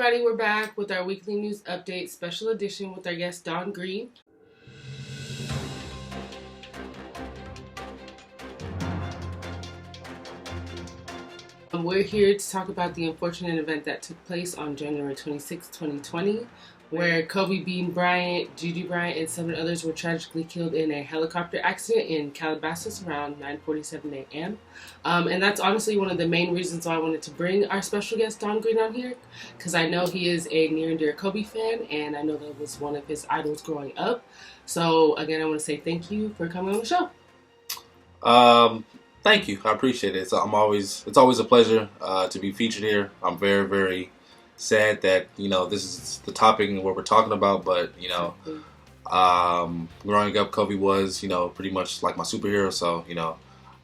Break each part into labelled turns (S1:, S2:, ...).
S1: everybody, we're back with our weekly news update special edition with our guest Don Green. We're here to talk about the unfortunate event that took place on January 26, 2020, where KobeBryant, Bryant, and 7 others were tragically killed in a helicopter accident in Calabasas around 9:47 a.m. And that's honestly one of the main reasons why I wanted to bring our special guest Don Green on here, because I know he is a near and dear Kobe fan, and I know that was one of his idols growing up. So again, I want to say thank you for coming on the show.
S2: Thank you. I appreciate it. It's always a pleasure to be featured here. I'm very, very sad that, this is the topic and what we're talking about, but, growing up, Kobe was, pretty much like my superhero, so,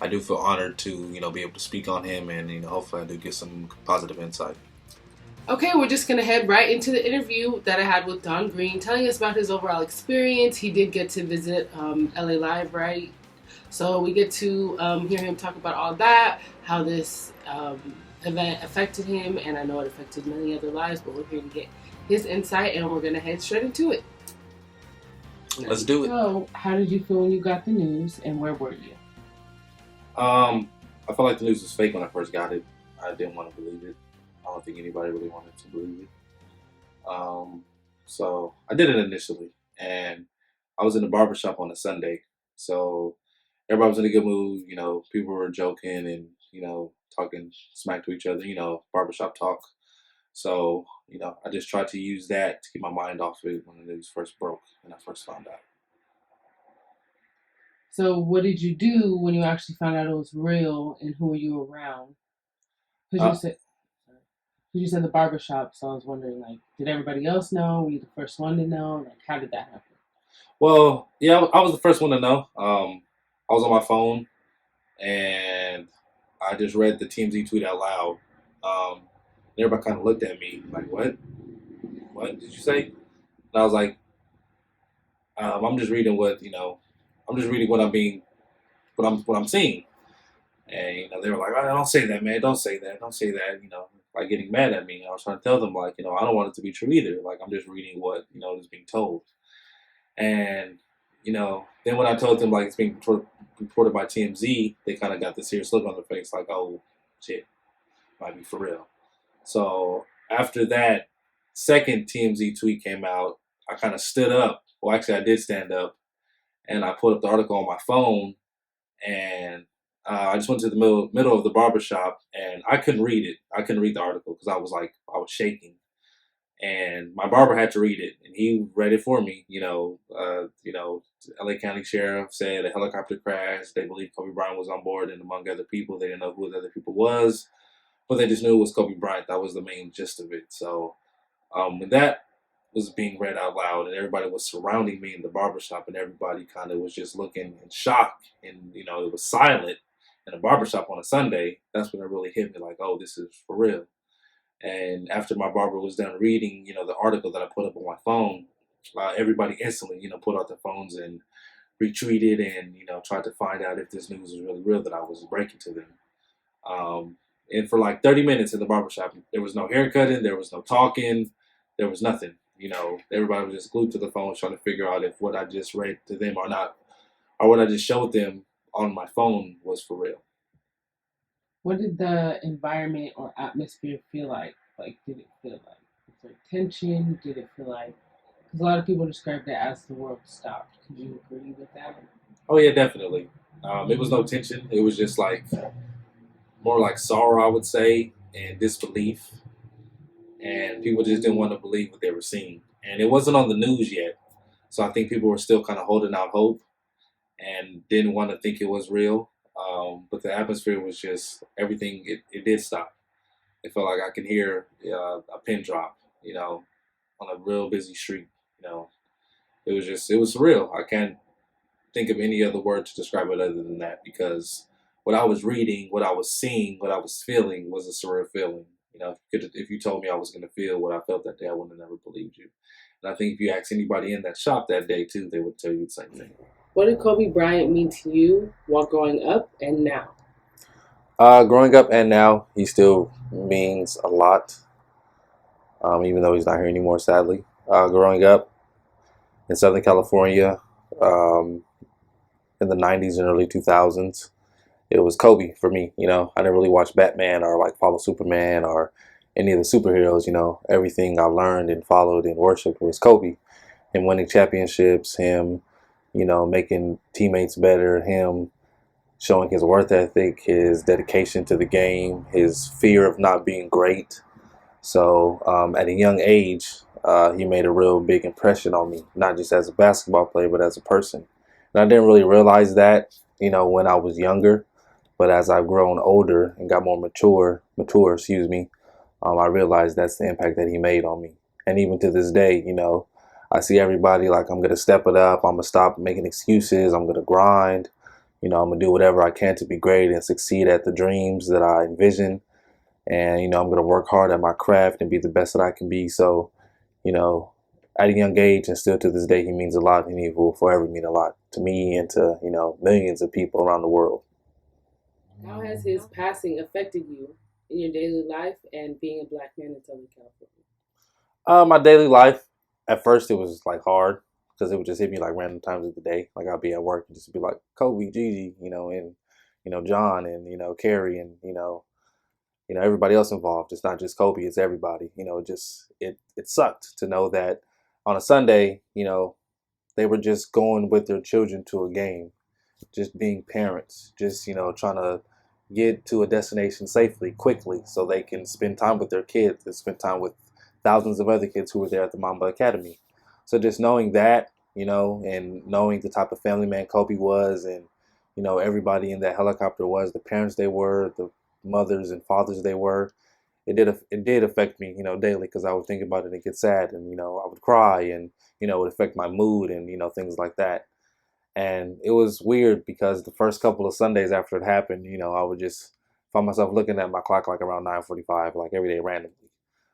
S2: I do feel honored to, be able to speak on him, and, hopefully I do get some positive insight.
S1: Okay, we're just going to head right into the interview that I had with Don Green, telling us about his overall experience. He did get to visit LA Live, right? So we get to hear him talk about all that, how this event affected him, and I know it affected many other lives, but we're here to get his insight, and we're going to head straight into it.
S2: Let's do it.
S1: So, how did you feel when you got the news, and where were you?
S2: I felt like the news was fake when I first got it. I didn't want to believe it. I don't think anybody really wanted to believe it. So I did it initially, and I was in the barbershop on a Sunday, so everybody was in a good mood, people were joking and, talking smack to each other, barbershop talk. So, I just tried to use that to keep my mind off it when the news first broke and I first found out.
S1: So what did you do when you actually found out it was real, and who were you around? Because you said the barbershop, so I was wondering, did everybody else know? Were you the first one to know? How did that happen?
S2: Well, yeah, I was the first one to know. I was on my phone, and I just read the TMZ tweet out loud. Everybody kind of looked at me like, "What? What did you say?" And I was like, "I'm just reading I'm just reading what I'm seeing." And they were like, "Oh, don't say that, man. Don't say that. Don't say that." Like getting mad at me. I was trying to tell them I don't want it to be true either. Like I'm just reading what is being told. And then when I told them it's being reported by TMZ, they kind of got this serious look on their face, like, "Oh, shit, might be for real." So after that second TMZ tweet came out, I kind of stood up. Well, actually, I did stand up, and I put up the article on my phone, and I just went to the middle of the barbershop, and I couldn't read it. I couldn't read the article because I was shaking. And my barber had to read it, and he read it for me. LA County Sheriff said a helicopter crash. They believe Kobe Bryant was on board, and among other people, they didn't know who the other people was, but they just knew it was Kobe Bryant. That was the main gist of it. So when that was being read out loud, and everybody was surrounding me in the barbershop, and everybody kind of was just looking in shock, and it was silent in a barbershop on a Sunday. That's when it really hit me, like, oh, this is for real. And after my barber was done reading, the article that I put up on my phone, everybody instantly, put out their phones and retweeted and, tried to find out if this news was really real that I was breaking to them. And for 30 minutes in the barbershop, there was no haircutting, there was no talking, there was nothing. Everybody was just glued to the phone trying to figure out if what I just read to them or not, or what I just showed them on my phone was for real.
S1: What did the environment or atmosphere feel like? Did it feel like was there tension? Did it feel like? Because a lot of people described it as the world stopped. Could you agree with that?
S2: Oh yeah, definitely. It was no tension. It was just more like sorrow, I would say, and disbelief. And people just didn't want to believe what they were seeing. And it wasn't on the news yet, so I think people were still kind of holding out hope and didn't want to think it was real. But the atmosphere was just everything. It did stop. It felt like I could hear a pin drop, on a real busy street. It was surreal. I can't think of any other word to describe it other than that, because what I was reading, what I was seeing, what I was feeling was a surreal feeling. If you told me I was going to feel what I felt that day, I would have never believed you. And I think if you ask anybody in that shop that day too, they would tell you the same thing.
S1: What did Kobe Bryant mean to you while growing up and now?
S2: Growing up and now, he still means a lot. even though he's not here anymore, sadly. Growing up in Southern California um, in the 90s and early 2000s, it was Kobe for me. I didn't really watch Batman or like follow Superman or any of the superheroes. Everything I learned and followed and worshiped was Kobe. Him winning championships, him, making teammates better, him showing his worth ethic, his dedication to the game, his fear of not being great. So at a young age, he made a real big impression on me, not just as a basketball player, but as a person. And I didn't really realize that, when I was younger. But as I've grown older and got more mature, excuse me, I realized that's the impact that he made on me. And even to this day, I see everybody like I'm gonna step it up. I'm gonna stop making excuses. I'm gonna grind. I'm gonna do whatever I can to be great and succeed at the dreams that I envision. And I'm gonna work hard at my craft and be the best that I can be. So, you know, at a young age and still to this day, he means a lot, and he will forever mean a lot to me and to millions of people around the world.
S1: How has his passing affected you in your daily life and being a black man in Southern California?
S2: My daily life, at first, it was like hard because it would just hit me like random times of the day. Like I'd be at work and just be like Kobe, Gigi, and John and Carrie and everybody else involved. It's not just Kobe, it's everybody. It sucked to know that on a Sunday, they were just going with their children to a game, just being parents, just trying to get to a destination safely, quickly, so they can spend time with their kids and spend time with thousands of other kids who were there at the Mamba Academy. So just knowing that, and knowing the type of family man Kobe was, and everybody in that helicopter was, the parents they were, the mothers and fathers they were, it did affect me, daily, because I would think about it and get sad, and I would cry, and it would affect my mood, and things like that. And it was weird because the first couple of Sundays after it happened, I would just find myself looking at my clock like around 9:45, like every day randomly.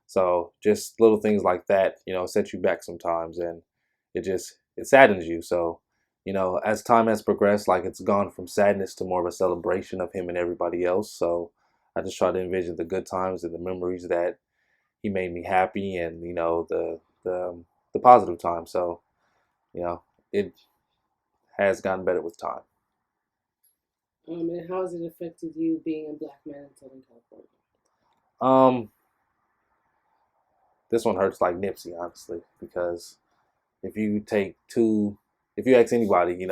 S2: So just little things like that, set you back sometimes, and it saddens you. So, as time has progressed, like it's gone from sadness to more of a celebration of him and everybody else. So I just try to envision the good times and the memories that he made me happy, and the positive times. So it has gotten better with time.
S1: And how has it affected you being a black man in Southern California?
S2: Um, this one hurts like Nipsey, honestly, because if you take two, if you ask anybody,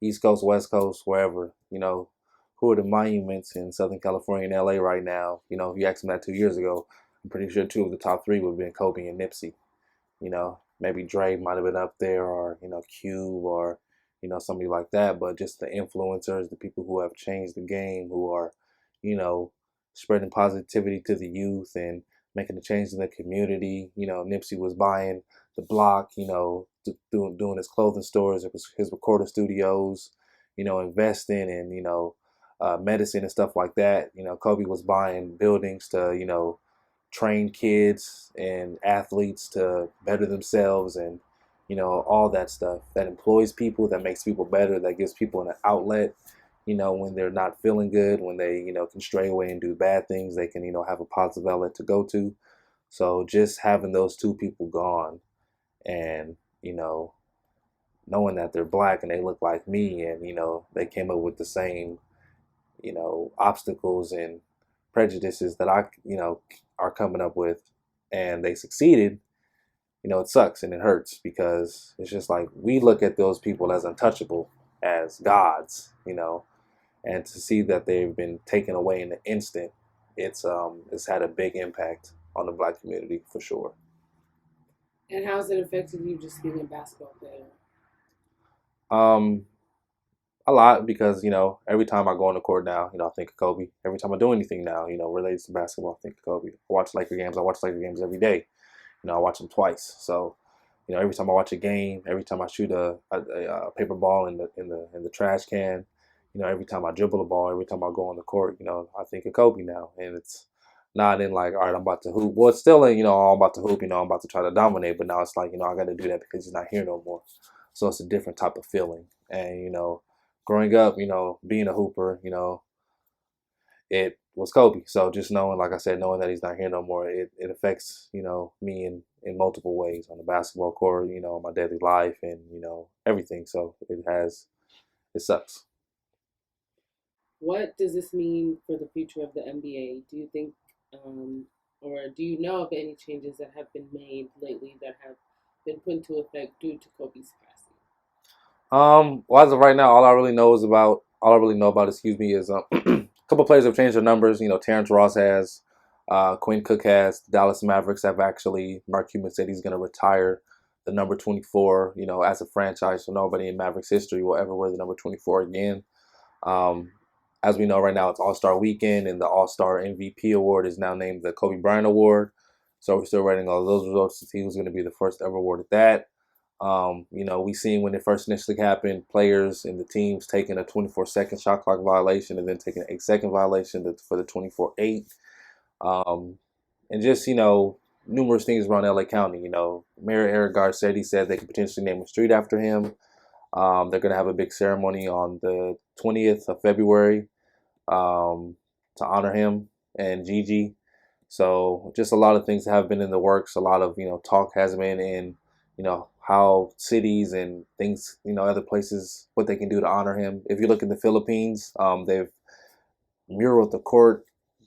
S2: East Coast, West Coast, wherever, who are the monuments in Southern California and LA right now? If you asked them that 2 years ago, I'm pretty sure two of the top three would have been Kobe and Nipsey. Maybe Dre might have been up there, or Cube, or somebody like that. But just the influencers, the people who have changed the game, who are you know spreading positivity to the youth and making a change in the community. Nipsey was buying the block, doing his clothing stores, it was his recording studios, investing in medicine and stuff like that. Kobe was buying buildings to train kids and athletes to better themselves, and all that stuff that employs people, that makes people better, that gives people an outlet, when they're not feeling good, when they can stray away and do bad things, they can have a positive outlet to go to. So just having those two people gone, and knowing that they're black and they look like me, and they came up with the same obstacles and prejudices that I are coming up with, and they succeeded. It sucks and it hurts, because it's just like we look at those people as untouchable, as gods, and to see that they've been taken away in an instant, it's had a big impact on the black community for sure.
S1: And how has it affected you just being a basketball player?
S2: Um, a lot, because every time I go on the court now, I think of Kobe. Every time I do anything now, related to basketball, I think of Kobe. I watch Laker games. I watch Laker games every day. I watch them twice. So, every time I watch a game, every time I shoot a paper ball in the trash can, every time I dribble the ball, every time I go on the court, I think of Kobe now, and it's not in like, all right, I'm about to hoop. Well, it's still in, I'm about to hoop, I'm about to try to dominate, but now it's like, I got to do that because he's not here no more. So it's a different type of feeling, and growing up, being a hooper, it was Kobe. So just knowing, like I said, knowing that he's not here no more, it affects, me in multiple ways on the basketball court, my daily life and, everything. So it sucks.
S1: What does this mean for the future of the NBA? Do you think, or do you know of any changes that have been made lately that have been put into effect due to Kobe's passing?
S2: Well, as of right now, all I really know about, excuse me, is a couple players have changed their numbers. Terrence Ross has, Quinn Cook has. The Dallas Mavericks have actually. Mark Cuban said he's going to retire the number 24. As a franchise, so nobody in Mavericks history will ever wear the number 24 again. Um, as we know right now, it's All Star Weekend, and the All Star MVP award is now named the KobeBryant Award. So we're still waiting on those results to see who's going to be the first ever awarded that. We seen when it first initially happened, players and the teams taking a 24-second shot clock violation and then taking an 8-second violation for the 24-8. Um, and just, numerous things around LA County. Mayor Eric Garcetti said they could potentially name a street after him. They're going to have a big ceremony on the 20th of February to honor him and Gigi. So just a lot of things have been in the works. A lot of talk has been in how cities and things other places what they can do to honor him. If you look in the Philippines, they've muraled the court,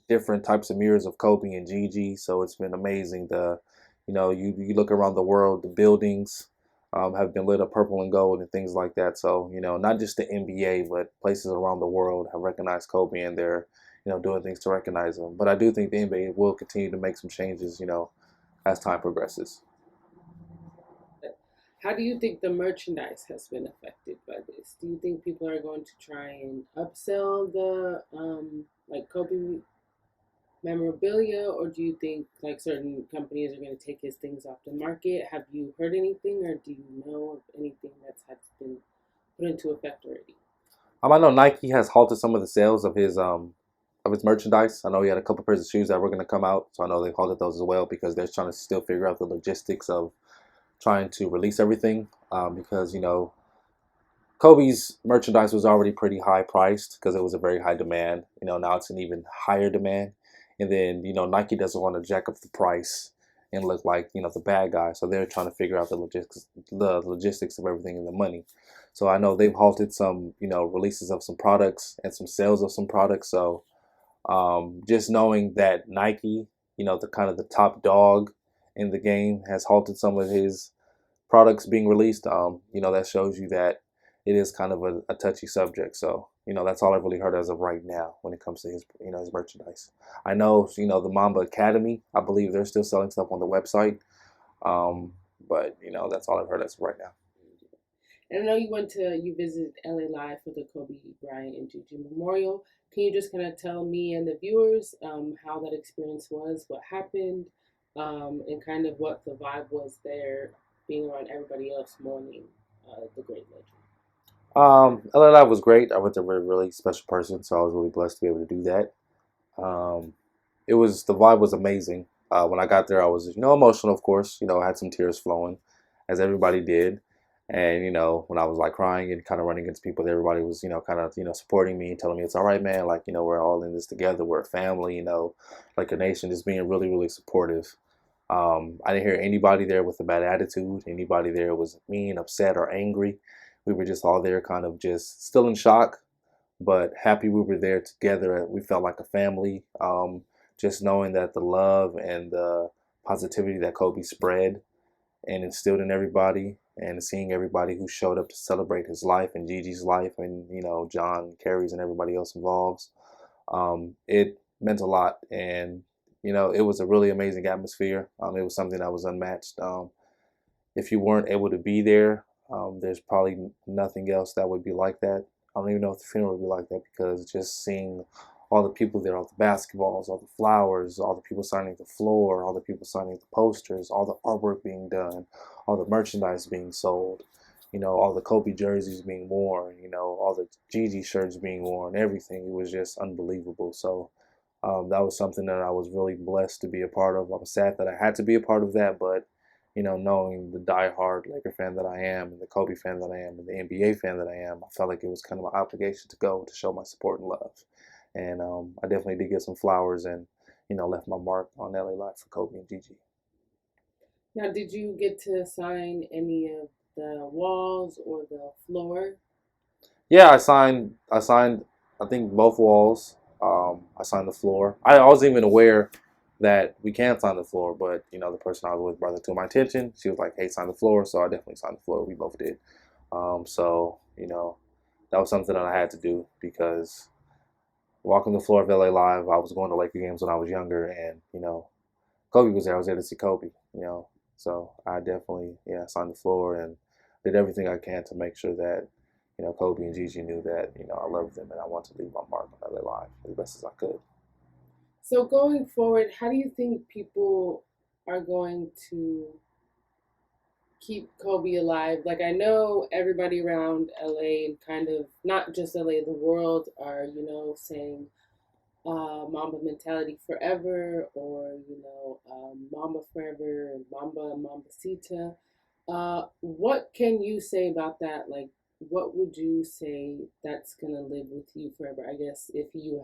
S2: different types of murals of Kobe and Gigi. So it's been amazing. You look around the world, the buildings have been lit up purple and gold and things like that. So not just the NBA, but places around the world have recognized Kobe and they're doing things to recognize him. But I do think the NBA will continue to make some changes, as time progresses.
S1: How do you think the merchandise has been affected by this? Do you think people are going to try and upsell the like Kobe memorabilia, or do you think like certain companies are going to take his things off the market? Have you heard anything, or do you know of anything that's has been put into effect already?
S2: I know Nike has halted some of the sales of his merchandise. I know he had a couple pairs of shoes that were going to come out, so I know they halted those as well because they're trying to still figure out the logistics of trying to release everything. Because Kobe's merchandise was already pretty high priced because it was a very high demand. Now it's an even higher demand, and then Nike doesn't want to jack up the price and look like the bad guy, so they're trying to figure out the logistics of everything and the money. So I know they've halted some releases of some products and some sales of some products. So just knowing that Nike, the kind of the top dog in the game, has halted some of his products being released, that shows you that it is kind of a touchy subject. So, that's all I've really heard as of right now when it comes to his merchandise. I know, the Mamba Academy, I believe they're still selling stuff on the website. But, that's all I've heard as of right now.
S1: And I know you visited LA Live for the Kobe Bryant and Gigi Memorial. Can you just kind of tell me and the viewers how that experience was, what happened, and kind of what the vibe was there, being around everybody else mourning the great legend?
S2: LA Live was great. I went there with a really special person, so I was really blessed to be able to do that. Um, the vibe was amazing. When I got there, I was emotional, of course. I had some tears flowing, as everybody did. And when I was like crying and kind of running into people, everybody was kind of supporting me, telling me it's all right, man. Like we're all in this together. We're a family. Like a nation, just being really really supportive. I didn't hear anybody there with a bad attitude. Anybody there was mean, upset, or angry. We were just all there, kind of just still in shock, but happy we were there together. We felt like a family. Just knowing that the love and the positivity that Kobe spread and instilled in everybody, and seeing everybody who showed up to celebrate his life and Gigi's life, and John, Kerry's, and everybody else involved. It meant a lot, and it was a really amazing atmosphere. It was something that was unmatched. If you weren't able to be there, there's probably nothing else that would be like that. I don't even know if the funeral would be like that, because just seeing all the people there, all the basketballs, all the flowers, all the people signing the floor, all the people signing the posters, all the artwork being done, all the merchandise being sold, all the Kobe jerseys being worn, all the Gigi shirts being worn, everything. It was just unbelievable. So that was something that I was really blessed to be a part of. I'm sad that I had to be a part of that, but knowing the die-hard Laker fan that I am, and the Kobe fan that I am, and the NBA fan that I am, I felt like it was kind of my obligation to go to show my support and love. And I definitely did get some flowers and, left my mark on LA life for Kobe and Gigi.
S1: Now, did you get to sign any of the walls or the floor?
S2: Yeah, I signed, I think both walls. I signed the floor. I wasn't even aware that we can sign the floor, but the person I was with brought it to my attention. She was like, "Hey, sign the floor," so I definitely signed the floor. We both did. So that was something that I had to do because walking the floor of LA Live, I was going to Laker games when I was younger, and Kobe was there. I was there to see Kobe. So I definitely signed the floor and did everything I can to make sure that Kobe and Gigi knew that I loved them and I wanted to leave my mark on LA Live as best as I could.
S1: So, going forward, how do you think people are going to keep Kobe alive? Like, I know everybody around LA and kind of not just LA, the world are, saying Mamba mentality forever, or Mamba forever, and Mambasita. What can you say about that? Like, what would you say that's gonna live with you forever? I guess if you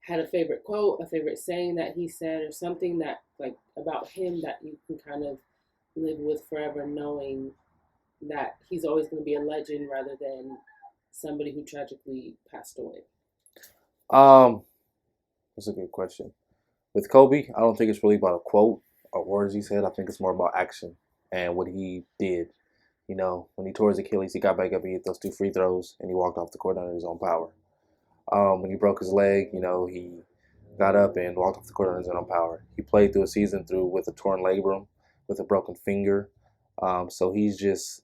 S1: had a favorite quote, a favorite saying that he said, or something that like about him that you can kind of live with forever, knowing that he's always going to be a legend rather than somebody who tragically passed away.
S2: Um, that's a good question. With Kobe, I don't think it's really about a quote or words he said. I think it's more about action and what he did. When he tore his Achilles, he got back up, he hit those 2 free throws, and he walked off the court under his own power. When he broke his leg, he got up and walked off the court on his own power. He played through a season through with a torn labrum, with a broken finger. So he's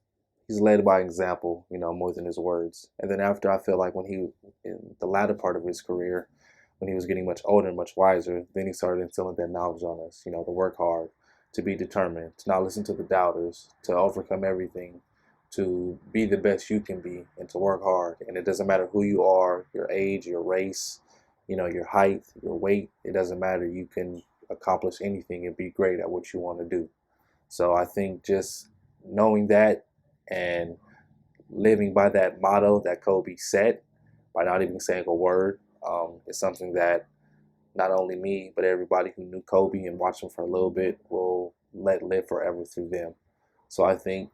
S2: led by example, more than his words. And then after, I feel like when he in the latter part of his career, when he was getting much older and much wiser, then he started instilling that knowledge on us, to work hard, to be determined, to not listen to the doubters, to overcome everything, to be the best you can be, and to work hard. And it doesn't matter who you are, your age, your race, your height, your weight. It doesn't matter. You can accomplish anything and be great at what you want to do. So I think just knowing that and living by that motto that Kobe set by not even saying a word is something that not only me, but everybody who knew Kobe and watched him for a little bit will let live forever through them. So I think,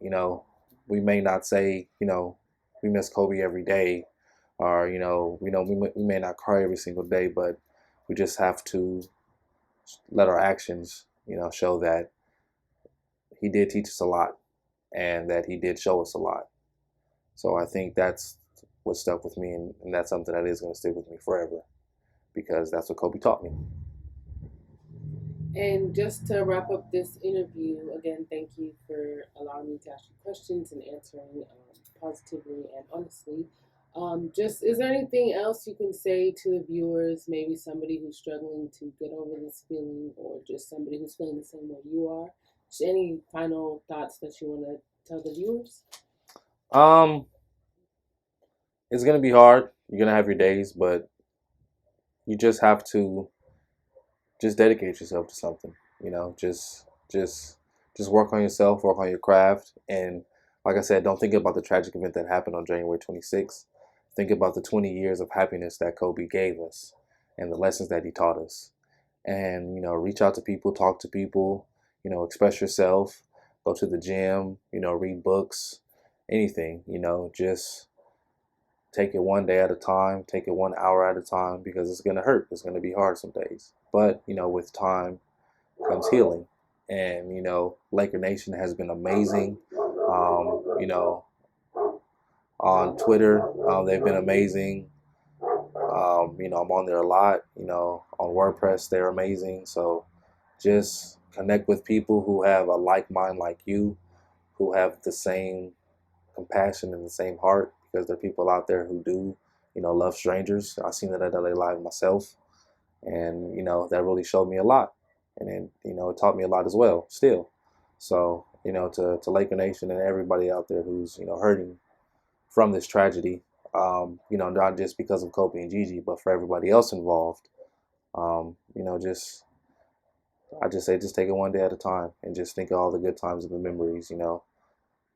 S2: you know, we may not say, we miss Kobe every day, or, we may not cry every single day, but we just have to let our actions, show that he did teach us a lot and that he did show us a lot. So I think that's what stuck with me, and that's something that is going to stick with me forever because that's what Kobe taught me.
S1: And just to wrap up this interview, again, thank you for allowing me to ask you questions and answering positively and honestly. Just is there anything else you can say to the viewers? Maybe somebody who's struggling to get over this feeling, or just somebody who's feeling the same way you are. Just any final thoughts that you want to tell the viewers?
S2: Um, it's going to be hard. You're going to have your days, but you just have to just dedicate yourself to something. Just work on yourself, work on your craft, and like I said, don't think about the tragic event that happened on January 26th. Think about the 20 years of happiness that Kobe gave us and the lessons that he taught us. And reach out to people, talk to people, express yourself, go to the gym, read books, anything. Just take it one day at a time, take it 1 hour at a time, because it's going to hurt. It's going to be hard some days. But, with time comes healing. And, Laker Nation has been amazing. On Twitter, they've been amazing. I'm on there a lot. On WordPress, they're amazing. So just connect with people who have a like mind like you, who have the same compassion and the same heart, because there are people out there who do, love strangers. I've seen that at LA Live myself, and that really showed me a lot, and then it taught me a lot as well. Still, so to Laker Nation and everybody out there who's hurting from this tragedy, not just because of Kobe and Gigi, but for everybody else involved. Just I just say just take it one day at a time and just think of all the good times and the memories.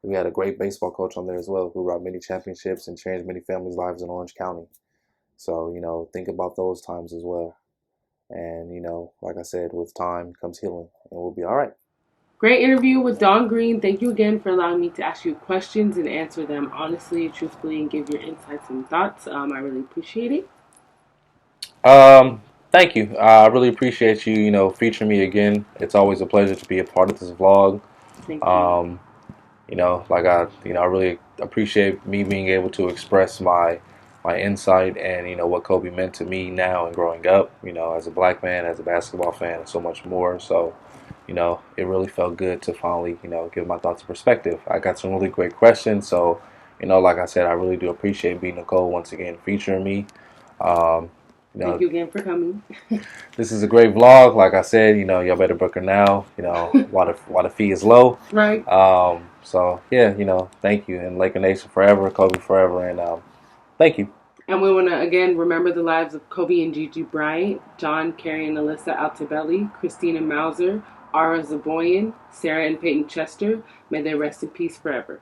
S2: We had a great baseball coach on there as well who brought many championships and changed many families' lives in Orange County. So, think about those times as well. And, like I said, with time comes healing, and we'll be all right.
S1: Great interview with Don Green. Thank you again for allowing me to ask you questions and answer them honestly, truthfully, and give your insights and thoughts. I really appreciate it.
S2: Thank you. I really appreciate you, featuring me again. It's always a pleasure to be a part of this vlog.
S1: Thank you.
S2: Um, I really appreciate me being able to express my insight and what Kobe meant to me now and growing up. As a black man, as a basketball fan, and so much more. So, it really felt good to finally give my thoughts and perspective. I got some really great questions. So, like I said, I really do appreciate B Nicole once again featuring me. Um,
S1: Thank you again for coming.
S2: This is a great vlog. Like I said, y'all better book her now. While the fee is low.
S1: Right.
S2: So yeah, thank you. And Laker Nation forever, Kobe forever, and thank you.
S1: And we want to again remember the lives of Kobe and Gigi Bryant, John, Carrie, and Alyssa Altobelli, Christina Mauser, Ara Zaboyan, Sarah and Peyton Chester. May they rest in peace forever.